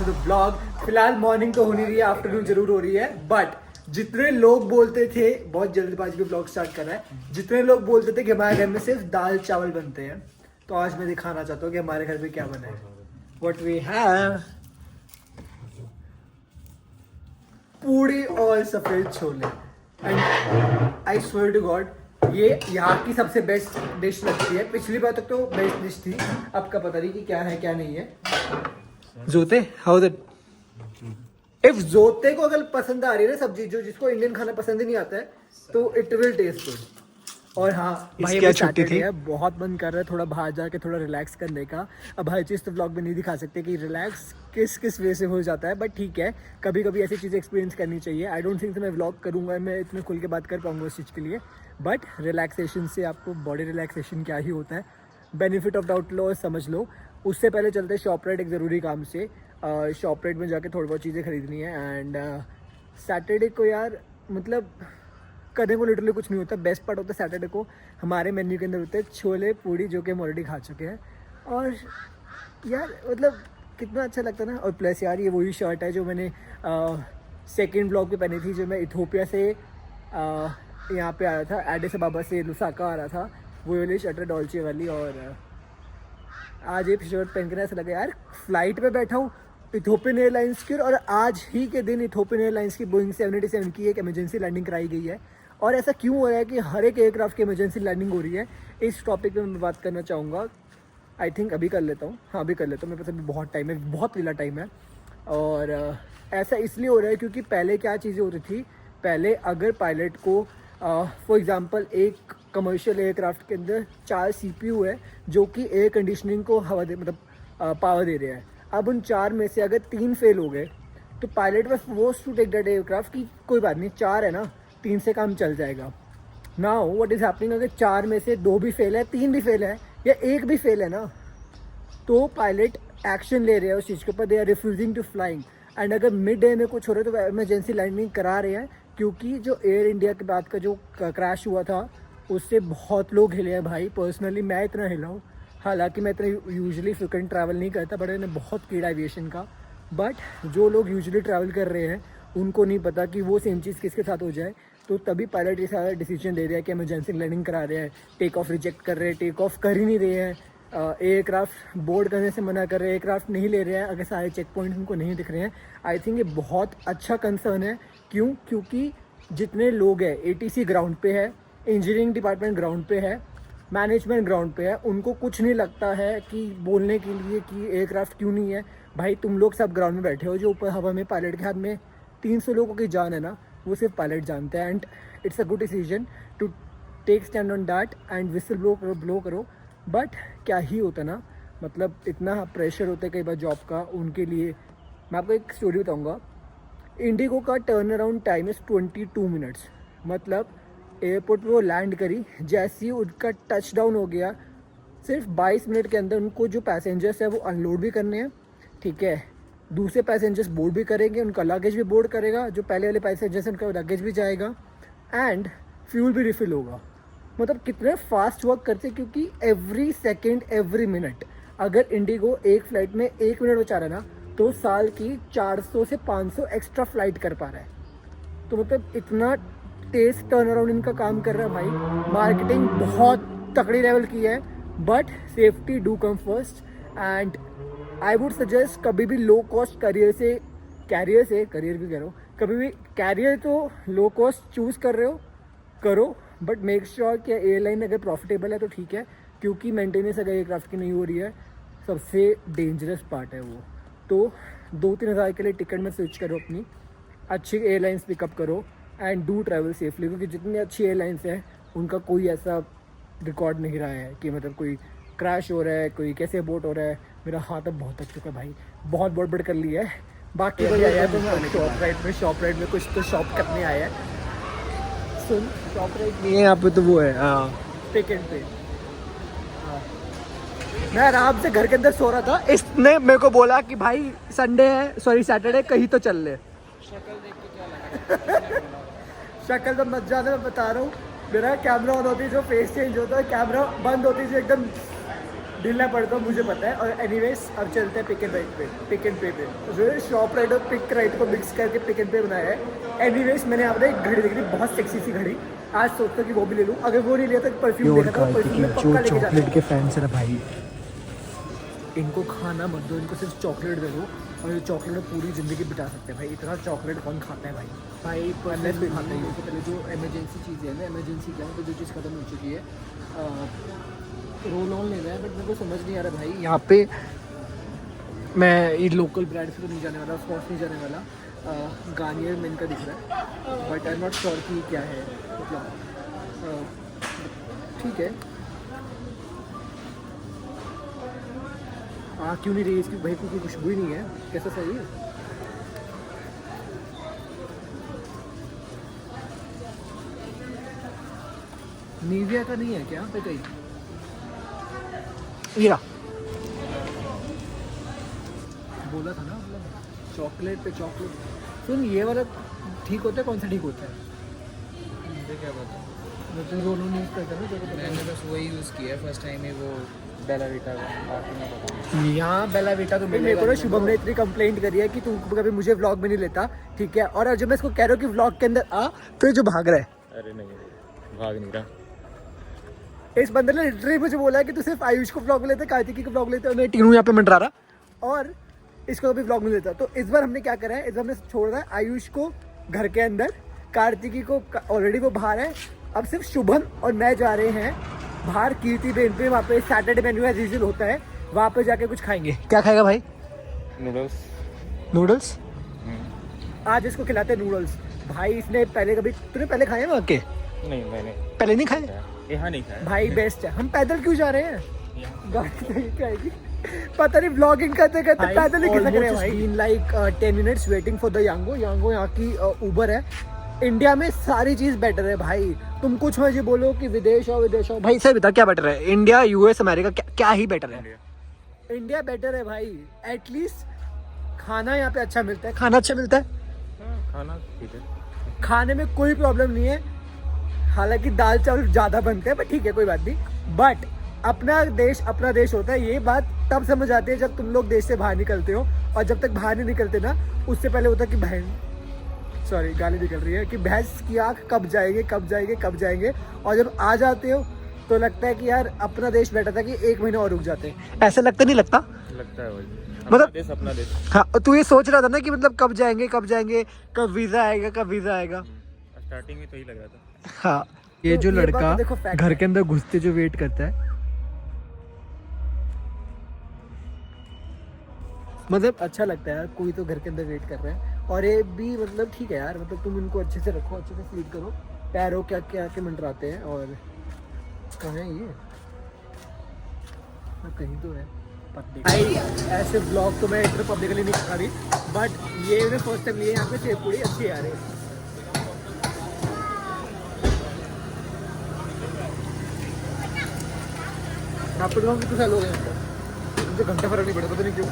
To the blog. फिलहाल morning तो हो नहीं रही है, आफ्टरनून जरूर हो रही है, बट जितने लोग बोलते थे, बहुत जल्दबाजी में ब्लॉग स्टार्ट कर रहा है, जितने लोग बोलते थे कि हमारे घर में सिर्फ दाल चावल बनते हैं, तो आज मैं दिखाना चाहता हूँ कि हमारे घर में क्या बना है। व्हाट वी हैव, पूड़ी और सफेद छोले। And I swear to God, ये यहाँ की सबसे बेस्ट डिश लगती है। पिछली बार तक तो बेस्ट डिश थी, अब का पता नहीं कि क्या है क्या नहीं है। जोते हाउ दैट, इफ जोते को अगर पसंद आ रही है ना सब्जी, जो जिसको इंडियन खाना पसंद ही नहीं आता है, तो इट विल टेस्ट गुड। और हाँ भाई, क्या छुट्टी थी, बहुत मन कर रहा है थोड़ा बाहर जाके थोड़ा रिलैक्स करने का। अब हर चीज़ तो व्लॉग में नहीं दिखा सकते कि रिलैक्स किस किस वे से हो जाता है, बट ठीक है, कभी कभी ऐसी चीज़ें एक्सपीरियंस करनी चाहिए। आई डोंट थिंक मैं व्लॉग करूँगा, मैं इतने खुल के बात कर पाऊँगा उस चीज़ के लिए, बट रिलैक्सेशन से आपको बॉडी रिलैक्सेशन क्या ही होता है, बेनिफिट ऑफ डाउट लो और समझ लो। उससे पहले चलते शॉपरेट एक ज़रूरी काम से। शॉपरेट में जाके थोड़ी बहुत चीज़ें खरीदनी है। एंड सैटरडे को यार मतलब करने को लिटरली कुछ नहीं होता। बेस्ट पार्ट होता है सैटरडे को हमारे मेन्यू के अंदर होते हैं छोले पूड़ी, जो कि हम ऑलरेडी खा चुके हैं। और यार मतलब कितना अच्छा लगता है ना। और प्लस यार ये वही शर्ट है जो मैंने सेकेंड ब्लॉग पे पहनी थी, जो मैं इथोपिया से यहाँ पे आया था, एडिस अबाबा से लुसाका आ रहा था, वो वाली शर्ट है डॉल्चे वाली। और आज ये शर्ट पहन के ऐसा लगा यार फ्लाइट पे बैठा हूँ इथोपियन एयरलाइंस की, और आज ही के दिन इथोपियन एयरलाइंस की बोइंग 787 की एक इमरजेंसी लैंडिंग कराई गई है। और ऐसा क्यों हो रहा है कि हर एक एयरक्राफ्ट की इमरजेंसी लैंडिंग हो रही है, इस टॉपिक पे मैं बात करना चाहूँगा। आई थिंक अभी कर लेता हूँ, हाँ अभी कर लेता हूँ, मेरे पास अभी बहुत टाइम है, बहुत वीला टाइम है। और ऐसा इसलिए हो रहा है क्योंकि पहले क्या चीज़ें होती थी, पहले अगर पायलट को फॉर एग्ज़ाम्पल एक कमर्शियल एयरक्राफ्ट के अंदर 4 CPU है जो कि एयर कंडीशनिंग को हवा दे मतलब पावर दे रहे हैं। अब उन 4 में से अगर 3 फेल हो गए तो pilot was forced to take that aircraft की कोई बात नहीं, 4 है ना, 3 से काम चल जाएगा। नाउ व्हाट इज़ हैपनिंग, अगर 4 में से 2 भी फेल है, 3 भी फेल है, या 1 भी फेल है ना, तो पायलट एक्शन ले रहे हैं उस चीज़ के ऊपर, they are refusing to flying. And अगर मिड डे में कुछ हो रहा है तो इमरजेंसी लैंडिंग करा रहे हैं, क्योंकि जो एयर इंडिया के बाद का जो क्रैश हुआ था उससे बहुत लोग हिले हैं भाई। पर्सनली मैं इतना हिला हूँ, हालांकि मैं इतना यूजुअली फ्रिक्वेंट ट्रैवल नहीं करता, बट मैंने बहुत कीड़ा एविएशन का। बट जो लोग यूजुअली ट्रैवल कर रहे हैं उनको नहीं पता कि वो सेम चीज़ किसके साथ हो जाए, तो तभी पायलट ये सारा डिसीजन ले रहे हैं कि इमरजेंसी लैंडिंग करा रहे हैं, टेक ऑफ रिजेक्ट कर रहे हैं, टेक ऑफ कर ही नहीं रहे हैं, एयरक्राफ्ट बोर्ड करने से मना कर रहे हैं, एयरक्राफ्ट नहीं ले रहे हैं अगर सारे चेक पॉइंट्स उनको नहीं दिख रहे हैं। आई थिंक ये बहुत अच्छा कंसर्न है। क्यों? क्योंकि जितने लोग हैं, ATC ग्राउंड पे है, इंजीनियरिंग डिपार्टमेंट ग्राउंड पे है, मैनेजमेंट ग्राउंड पे है, उनको कुछ नहीं लगता है कि बोलने के लिए कि एयरक्राफ्ट क्यों नहीं है। भाई तुम लोग सब ग्राउंड में बैठे हो, जो ऊपर हवा में पायलट के हाथ में 300 लोगों की जान है ना, वो सिर्फ पायलट जानते हैं। And it's a good decision to take stand on that and whistle blow करो। बट क्या ही होता ना, मतलब इतना प्रेशर होता है कई बार जॉब का उनके लिए। मैं आपको एक स्टोरी बताऊंगा। इंडिगो का turn around time is 22 minutes, मतलब एयरपोर्ट पे वो लैंड करी, जैसे ही उनका टच डाउन हो गया सिर्फ 22 मिनट के अंदर उनको जो पैसेंजर्स है वो अनलोड भी करने हैं, ठीक है, दूसरे पैसेंजर्स बोर्ड भी करेंगे, उनका लगेज भी बोर्ड करेगा, जो पहले वाले पैसेंजर्स हैं उनका लगेज भी जाएगा, एंड फ्यूल भी रिफिल होगा। मतलब कितने फास्ट वर्क करते हैं, क्योंकि एवरी सेकेंड एवरी मिनट, अगर इंडिगो एक फ़्लाइट में 1 मिनट बचा रहा है ना, तो साल की 400 से 500 एक्स्ट्रा फ्लाइट कर पा रहा है। तो मतलब इतना तेज टर्न अराउंड इनका काम कर रहा है भाई। मार्केटिंग बहुत तकड़ी लेवल की है, but safety do come first. And I would suggest कभी भी लो कॉस्ट करियर भी करो, कभी भी कैरियर तो लो कॉस्ट चूज़ कर रहे हो करो, बट मेक श्योर कि एयरलाइन अगर प्रॉफिटेबल है तो ठीक है, क्योंकि मेंटेनेंस अगर एयरक्राफ्ट की नहीं हो रही है सबसे डेंजरस पार्ट है वो। तो 2-3 हज़ार के लिए टिकट में स्विच करो, अपनी अच्छी एयरलाइंस पिकअप करो एंड डू ट्रैवल सेफली, क्योंकि जितनी अच्छी एयरलाइंस हैं उनका कोई ऐसा रिकॉर्ड नहीं रहा है कि मतलब कोई क्रैश हो रहा है, कोई कैसे अबॉर्ट हो रहा है। मेरा हाथ अब बहुत थक चुका है भाई, बहुत बड़ कर लिया है। बाकी तो आया तो मैं शॉप राइड में कुछ तो शॉप करने आया है। सुन, शॉप राइड नहीं है यहाँ पे, तो वो है टिकट पे। मैं आराम से घर के अंदर सो रहा था, इसने मेरे को बोला कि भाई संडे है, सॉरी सैटरडे, कहीं तो चल ले। शक्ल तो मत जाने, मैं बता रहा हूँ। मेरा कैमरा ऑन होती है जो फेस चेंज होता है, कैमरा बंद होती है जो एकदम ढीलना पड़ता मुझे पता है। और एनीवेज अब चलते हैं पिक एंड पे जो शॉप राइट और पिक राइट को मिक्स करके पिक एंड पे बनाया है। एनीवेज मैंने यहाँ पे एक घड़ी देखी थी, बहुत सेक्सी सी घड़ी, आज सोचता हूँ कि वो भी ले लूँ। अगर वो नहीं लिया तो परफ्यूम देखा था, परफ्यूम में पक्का लेके जाता चॉकलेट के फैंस है भाई। इनको खाना मत दो, इनको सिर्फ चॉकलेट दे दो और ये चॉकलेट पूरी ज़िंदगी बिता सकते हैं भाई। इतना चॉकलेट कौन खाता है भाई अनलेस भी खाता ही। पहले जो इमरजेंसी चीज़ें हैं ना, इमरजेंसी क्या है तो जो चीज़ खत्म हो चुकी है, रोल ऑन ले रहा है, बट मेरे को समझ नहीं आ रहा भाई। यहाँ पे मैं ये लोकल ब्रांड से तो नहीं जाने वाला, स्कॉच नहीं जाने वाला, गार्नियर मेन का दिख रहा है, but I am not sure कि क्या है, मतलब ठीक है। क्यों नहीं रही इसकी भाई, कोई खुशबू ही नहीं है, कैसा सही है। नीविया का नहीं है क्या पे कहीं? हीरा बोला था ना मतलब चॉकलेट पे चॉकलेट। सुन ये वाला ठीक होता है, कौन सा ठीक होता है? मुझे क्या पता, मैं तो दोनों यूज़ करता हूँ, तेरे को पता मैंने बस वही यूज़ किया फर्स्ट टाइम ही, वो बेला वीटा का, बाकी मैं पता है। यहाँ बेला बेटा तो मेरे को ना शुभम ने इतनी कंप्लेंट करी है कि तू कभी मुझे व्लॉग में नहीं लेता, ठीक है। और जब मैं इसको कह रहा हूँ कि व्लॉग के अंदर आ, तो ये जो भाग रहा है। अरे नहीं भाग नहीं रहा। इस बंदे ने लिटरली मुझे बोला है कि तू सिर्फ आयुष को व्लॉग में लेते, कार्तिकी को व्लॉग लेते, और मैं टीनू यहाँ पे मंडरा रहा और इसको कभी व्लॉग में लेता। तो इस बार हमने क्या करा है, इस बार हमने छोड़ रहा है आयुष को घर के अंदर, कार्तिकी को ऑलरेडी वो बाहर है, अब सिर्फ शुभम और मैं जा रहे हैं बाहर कीर्ति बेन पे। वहाँ पे सैटरडे मेन्यू एज यूजुअल होता है, वहाँ पे जाके कुछ खाएंगे। क्या खाएगा भाई? नूडल्स। नूडल्स आज इसको खिलाते हैं नूडल्स। भाई इसने पहले कभी, तूने पहले खाए वहाँ के? नहीं मैंने पहले नहीं खाए? यहाँ नहीं खाया भाई बेस्ट है। हम पैदल क्यों जा रहे हैं? गाड़ी नहीं खाएगी, पता नहीं ब्लॉगिंग करते करते पैदल ही खिसक रहे हैं भाई। In like 10 minutes waiting for the Yango. Yango यहाँ की उबर है। इंडिया में सारी चीज बेटर है भाई, तुम कुछ मुझे बोलो कि विदेश आओ भाई, सही बता क्या बेटर है? इंडिया, यूएस, अमेरिका, क्या ही बेटर है? इंडिया बेटर है भाई। एटलीस्ट खाना यहाँ पे अच्छा मिलता है, खाना अच्छा मिलता है, खाना ठीक है, खाने में कोई प्रॉब्लम नहीं है। हालांकि दाल चावल ज़्यादा बनते हैं, बट ठीक है कोई बात नहीं। बट अपना देश होता है, ये बात तब समझ आती है जब तुम लोग देश से बाहर निकलते हो। और जब तक बाहर नहीं निकलते ना, उससे पहले होता है कि सॉरी गाली निकल रही है, कि भैंस की आँख कब जाएंगे। और जब आ जाते हो तो लगता है कि यार अपना देश बेटर था, कि 1 महीना और रुक जाते। ऐसा लगता नहीं लगता? लगता है वही, मतलब अपना देश। हाँ, तू ये सोच रहा था ना कि मतलब कब जाएंगे, कब वीज़ा आएगा। स्टार्टिंग में तो ही लग रहा था। हाँ, ये तो जो ये लड़का बात तो देखो fact घर है। के अंदर घुसते जो वेट करता है, मतलब अच्छा लगता है यार, कोई तो घर के अंदर वेट कर रहा है। और ये भी मतलब ठीक है यार, मतलब तुम इनको अच्छे से रखो, अच्छे से फीड करो। पैरों क्या क्या के मंडराते हैं। और कहाँ है ये? कहीं तो है भाई। ऐसे ब्लॉग तो मैं इतना पब्लिकली नहीं खा रही, बट ये मैंने फर्स्ट टाइम लिए यहाँ पे सेव पूरी अच्छी आ रही है। आप लोगों कितने साल हो गए? मुझे घंटा फर्क नहीं पड़ा, पता नहीं क्यों।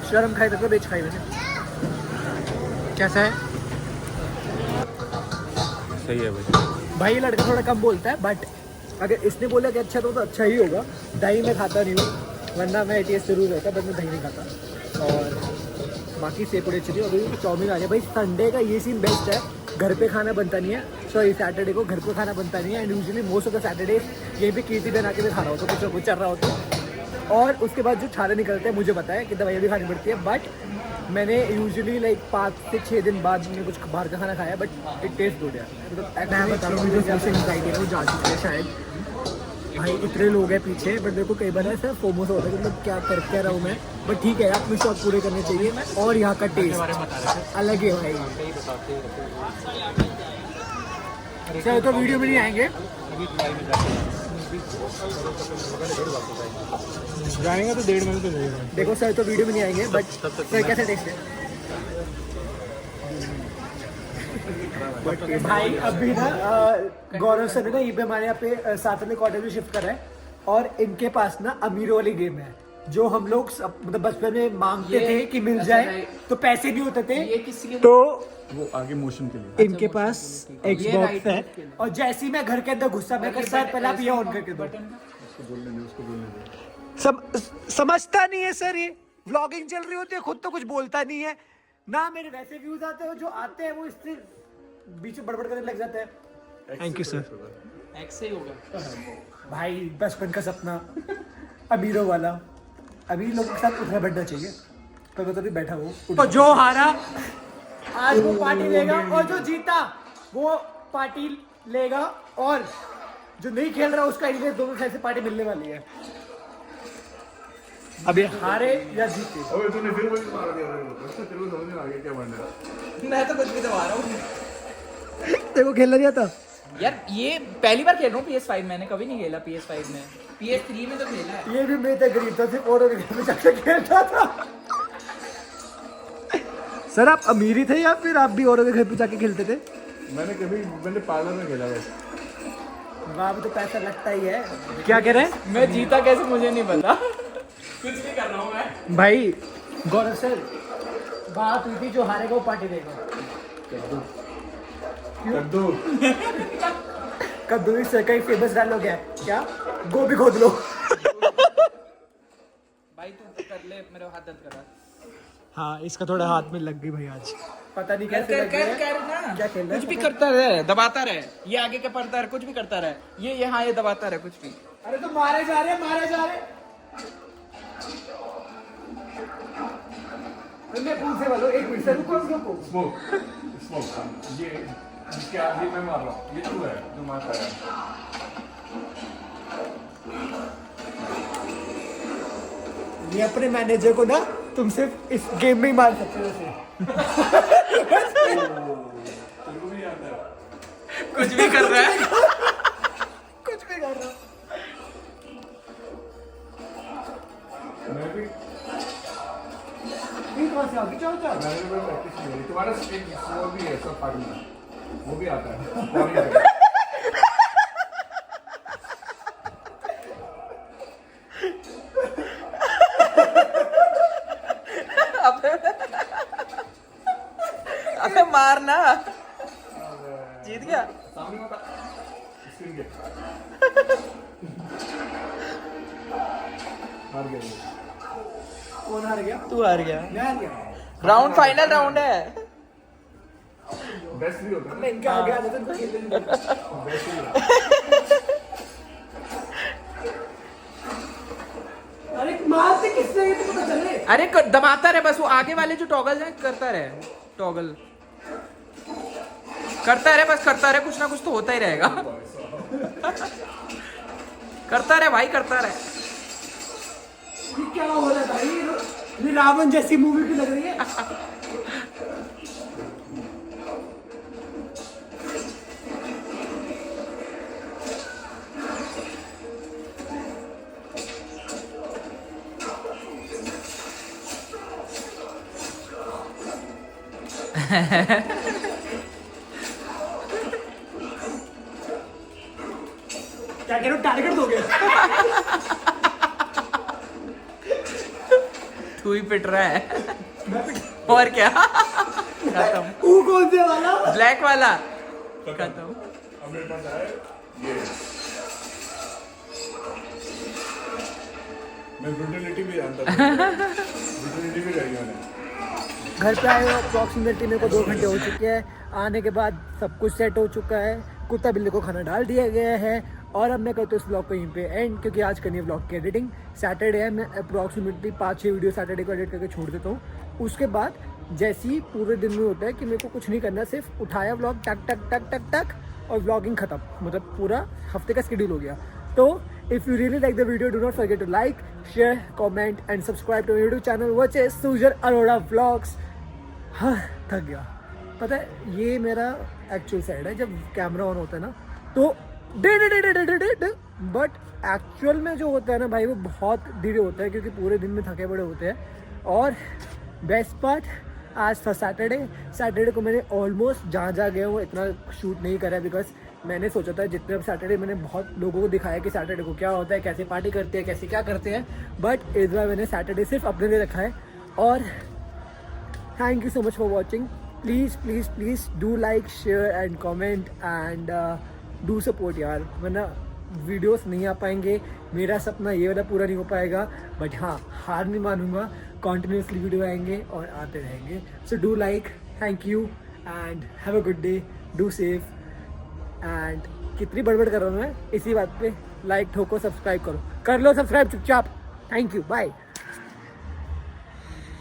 शर्म खाई तक बेच खाई मैंने। कैसा है सही है भाई। भाई? ये लड़का थोड़ा कम बोलता है, बट अगर इसने बोला कि अच्छा तो अच्छा ही होगा। दही मैं खाता नहीं हूँ, वरना मैं ATS जरूर रहता, बट मैं दही नहीं खाता। और बाकी सेब बड़े अच्छे थे। अभी चाउमीन आ गया भाई। संडे का ये सीन बेस्ट है, घर पे खाना बनता नहीं है। सॉरी, सैटरडे को घर पे खाना बनता नहीं है। And usually most of the Saturday यहीं पे कीर्ति बना के भी खा रहा होता, कुछ ना कुछ चल रहा होता। और उसके बाद जो छाले निकलते हैं, मुझे पता है कि दवाइयाँ भी खानी पड़ती है, बट मैंने यूजुअली लाइक 5 से 6 दिन बाद मैंने कुछ बाहर का खाना खाया, बट इट टेस्ट गुड है। मैं बता रहा हूँ जा चुके हैं शायद। भाई इतने लोग हैं पीछे, बट मेरे को कई बार ऐसा फोमो सा होता है कि मतलब क्या कर क्या रहा हूँ मैं। बट ठीक है, अपने शौक पूरे करने चाहिए। और यहाँ का टेस्ट अलग है भाई। चलो तो वीडियो में नहीं आएंगे, जाएंगे तो 1.5 महीने तो लगेगा। देखो सर तो वीडियो में नहीं आएंगे, बट सर कैसा टेस्ट है? भाई अभी ना गौरव सर ने ना ये भी हमारे यहाँ पे साथ में क्वार्टर में शिफ्ट कर रहा है। और इनके पास ना अमीरों वाली गेम है, जो हम लोग मतलब बचपन में मांगते थे कि मिल जाए, तो पैसे नहीं होते थे। ये किसी के तो वो आगे मोशन के लिए इनके पास Xbox है। और जैसे ही मैं घर के अंदर घुसा, मैं कहा सर पहले आप ये ऑन करके दो। समझता नहीं है सर, ये व्लॉगिंग चल रही होती है, खुद तो कुछ बोलता नहीं है ना। मेरे वैसे व्यूज आते हैं, जो आते हैं वो इससे बीच में बड़बड़ करने लग जाते हैं। Thank you sir. एक्स से ही होगा भाई बचपन का सपना अमीरों वाला, अमीर लोगों के साथ उठना बैठना चाहिए। तो भी बैठा वो, तो जो हारा आज वो पार्टी लेगा, और जो जीता वो पार्टी लेगा, और जो नहीं खेल रहा उसका इनके दोनों साइड से पार्टी मिलने वाली है। अब ये हारे या जीते। अबे तूने फिर वही मार दिया तेरे को समझ में आ गया क्या बनना है। मैं तो कुछ भी दबा रहा हूँ। तेरे को खेलना नहीं आता यार, ये पहली बार खेल रहा हूँ PS5, मैंने कभी नहीं खेला PS5 में। PS3 में तो खेला है। ये भी मैं तो गरीब था, सिर्फ औरों के घर में जाकर खेलता था। सर आप अमीर ही थे या फिर आप भी औरों के घर पे जाके खेलते थे? मैंने पार्लर में खेला बस। वहाँ भी तो पैसा लगता ही है। क्या कह रहे हैं? मैं जीता कैसे मुझे नहीं पता। कुछ नहीं कर रहा हूँ मैं भाई गौरव सर, बात हुई थी जो हारेगा वो पार्टी देगा। कद्दू से कई फेमस डायलॉग है क्या? गोभी खोद लो। भाई तू कर ले, मेरा हाथ दर्द कर रहा है। हाँ इसका थोड़ा हाथ में लग गई भाई आज, पता नहीं कैसे लग कर गया। ना, क्या खेल रहा है? कुछ भी करता रहे, दबाता रहे, ये आगे का पड़ता रहे, कुछ भी करता रहे, ये यहाँ ये दबाता रहे, कुछ भी। अरे तो मारे जा रहे, मारे जा रहे। मैं पूछने वाला हूँ, एक मिनट सर रुको रुको। स्मोक ये इसके आगे मैं मार रहा हूँ, ये तू है जो मार रहा है। ये अपने मैनेजर को ना तुम सिर्फ इस गेम में ही मार सकते हो उसे। कुछ भी कर रहा है। कुछ भी कर रहा। मैं भी कहाँ से आ गई? चलो चलो। मैंने भी प्रैक्टिस नहीं की। तुम्हारा एक वो भी है सब पार्टी में, वो भी आता है। अबे मारना, जीत गया। सामने मत स्क्रीन के हार गया। कौन हार गया? तू हार गया। मैं हार गया। राउंड फाइनल राउंड है। बेस्ट भी होता है मैं इनके आगे आ जाता तो खेलने नहीं देता। बेस्ट भी होता है। अरे मारते किसने, ये तो पता चले। अरे दबाता रहे बस, वो आगे वाले जो टॉगल है करता रहे, टॉगल करता रहे, बस करता रहे, कुछ ना कुछ तो होता ही रहेगा। करता रहे भाई, करता रहे। ये क्या हो रहा है भाई? ये रावण जैसी मूवी भी लग रही है। क्या कह रहे हो? टारगेट दोगे? तू ही पिट रहा है। और क्या? खत्म। वो कौन से वाला? ब्लैक वाला खत्म। अब मेरे पास आया ये, मैं ब्रूटलिटी भी जानता था। ब्रूटलिटी भी रही मैंने। घर पे आए हो अप्रॉक्सीमेटली मेरे को 2 घंटे हो चुके हैं। आने के बाद सब कुछ सेट हो चुका है, कुत्ता बिल्ली को खाना डाल दिया गया है, और अब मैं करता हूँ इस ब्लॉग को यहीं पे एंड, क्योंकि आज करनी है ब्लॉग की एडिटिंग। सैटरडे है, मैं अप्रॉक्सीमेटली 5-6 वीडियो सैटरडे को एडिट करके छोड़ देता हूँ। उसके बाद जैसे ही पूरे दिन में होता है कि मेरे को कुछ नहीं करना, सिर्फ उठाया ब्लॉग, टक टक टक टक टक, और ब्लॉगिंग खत्म, मतलब पूरा हफ्ते का शेड्यूल हो गया। तो if you really like the video, do not forget to like, share, comment and subscribe to YouTube channel which is Sujar Arora vlogs. हाँ थक गया, पता है ये मेरा एक्चुअल साइड है, जब कैमरा ऑन होता है ना तो बट एक्चुअल में जो होता है ना भाई वो बहुत धीरे होता है, क्योंकि पूरे दिन में थके बड़े होते हैं। और बेस्ट पार्ट, आज था सैटरडे को मैंने ऑलमोस्ट जहाँ गया हूँ इतना शूट नहीं करा, बिकॉज मैंने सोचा था जितने सैटरडे मैंने बहुत लोगों को दिखाया कि सैटरडे को क्या होता है, कैसे पार्टी करते हैं, कैसे क्या करते हैं, बट इस बार मैंने सैटरडे सिर्फ अपने लिए रखा है। और thank you so much for watching. Please please please do like, share and comment and do support यार, वरना वीडियोस नहीं आ पाएंगे, मेरा सपना ये वाला पूरा नहीं हो पाएगा, बट हाँ, हार नहीं मानूंगा, कॉन्टिन्यूसली वीडियो आएंगे और आते रहेंगे. So do like, thank you and have a good day, do safe. And कितनी बड़बड़ कर रहा हूँ मैं इसी बात पे. लाइक ठोको, सब्सक्राइब करो, कर लो सब्सक्राइब चुपचाप. Thank you, bye.